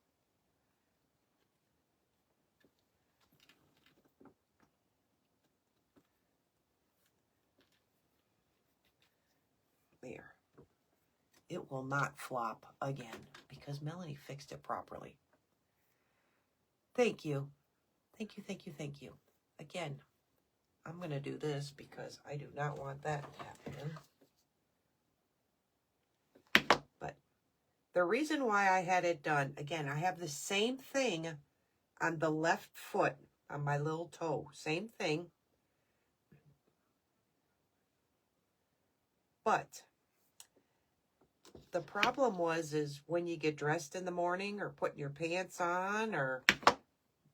There. It will not flop again because Melanie fixed it properly. Thank you. Thank you, thank you, thank you. Again, I'm going to do this because I do not want that to happen. But the reason why I had it done, again, I have the same thing on the left foot, on my little toe. Same thing. But the problem is when you get dressed in the morning or putting your pants on, or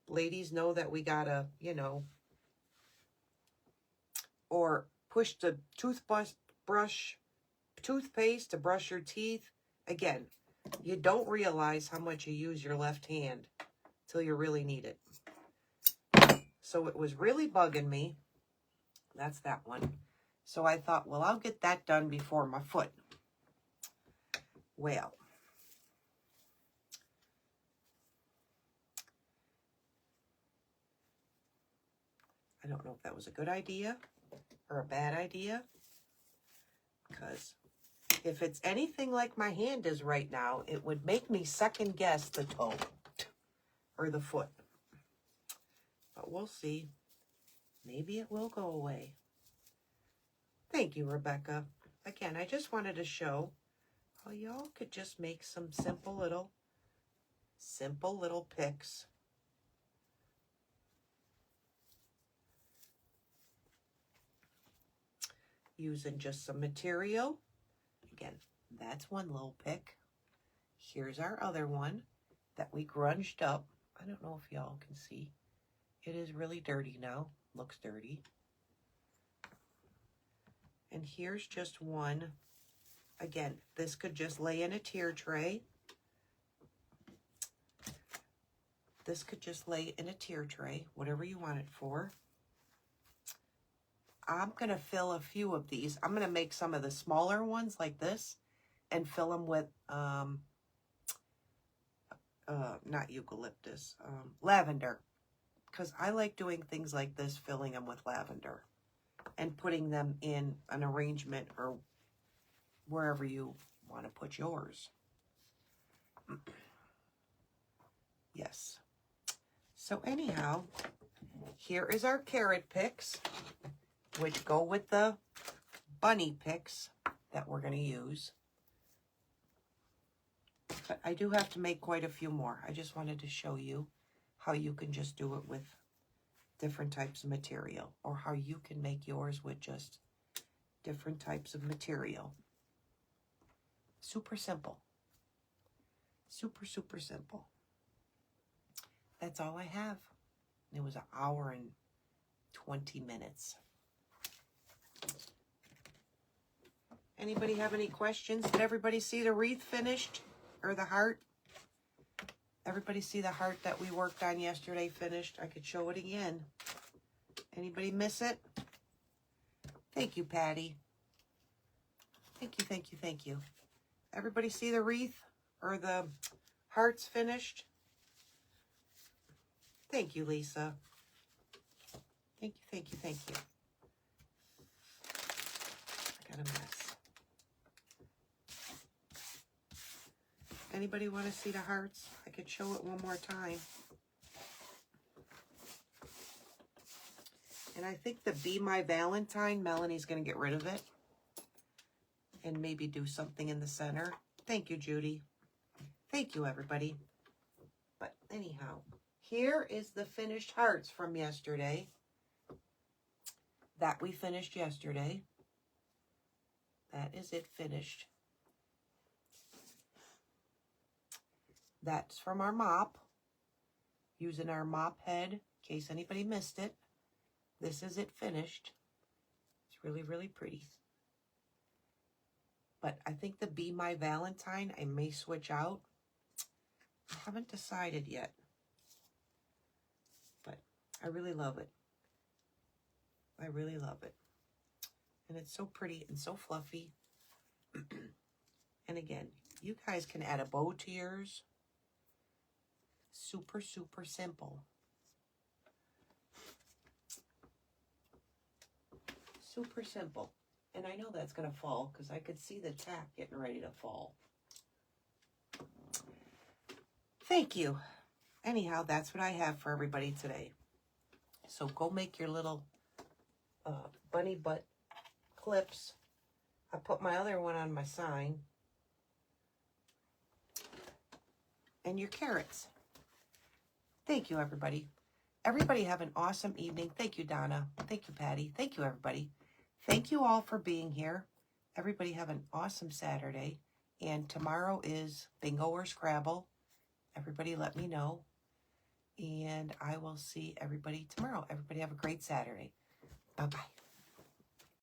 ladies know that we gotta, you know, or push the toothpaste to brush your teeth. Again, you don't realize how much you use your left hand till you really need it. So it was really bugging me. That's that one. So I thought, well, I'll get that done before my foot. Well, I don't know if that was a good idea or a bad idea, because if it's anything like my hand is right now, it would make me second guess the toe or the foot. But we'll see. Maybe it will go away. Thank you, Rebecca. Again, I just wanted to show how y'all could just make some simple little picks. Using just some material. Again, that's one little pick. Here's our other one that we grunged up. I don't know if y'all can see. It is really dirty now. Looks dirty. And here's just one. Again, this could just lay in a tier tray. This could just lay in a tier tray, whatever you want it for. I'm going to fill a few of these. I'm going to make some of the smaller ones like this and fill them with, not eucalyptus, lavender. Because I like doing things like this, filling them with lavender and putting them in an arrangement or wherever you want to put yours. Yes. So anyhow, here is our carrot picks, which go with the bunny picks that we're going to use. But I do have to make quite a few more. I just wanted to show you how you can just do it with different types of material, or how you can make yours with just different types of material. Super simple. Super, super simple. That's all I have. It was 1 hour and 20 minutes. Anybody have any questions? Did everybody see the wreath finished? Or the heart? Everybody see the heart that we worked on yesterday finished? I could show it again. Anybody miss it? Thank you, Patty. Thank you, thank you, thank you. Everybody see the wreath or the hearts finished? Thank you, Lisa. Thank you, thank you, thank you. I got a mess. Anybody want to see the hearts? I could show it one more time. And I think the Be My Valentine, Melanie's going to get rid of it. And maybe do something in the center. Thank you, Judy. Thank you, everybody. But anyhow, here is the finished hearts from yesterday. That we finished yesterday. That is it finished. That's from our mop. Using our mop head, in case anybody missed it. This is it finished. It's really, really pretty. But I think the Be My Valentine, I may switch out. I haven't decided yet. But I really love it. I really love it. And it's so pretty and so fluffy. And again, you guys can add a bow to yours. Super, super simple. Super simple. And I know that's going to fall because I could see the tack getting ready to fall. Thank you. Anyhow, that's what I have for everybody today. So go make your little bunny butt clips. I put my other one on my sign. And your carrots. Thank you, everybody. Everybody have an awesome evening. Thank you, Donna. Thank you, Patty. Thank you, everybody. Thank you all for being here. Everybody have an awesome Saturday. And tomorrow is Bingo or Scrabble. Everybody let me know. And I will see everybody tomorrow. Everybody have a great Saturday. Bye-bye.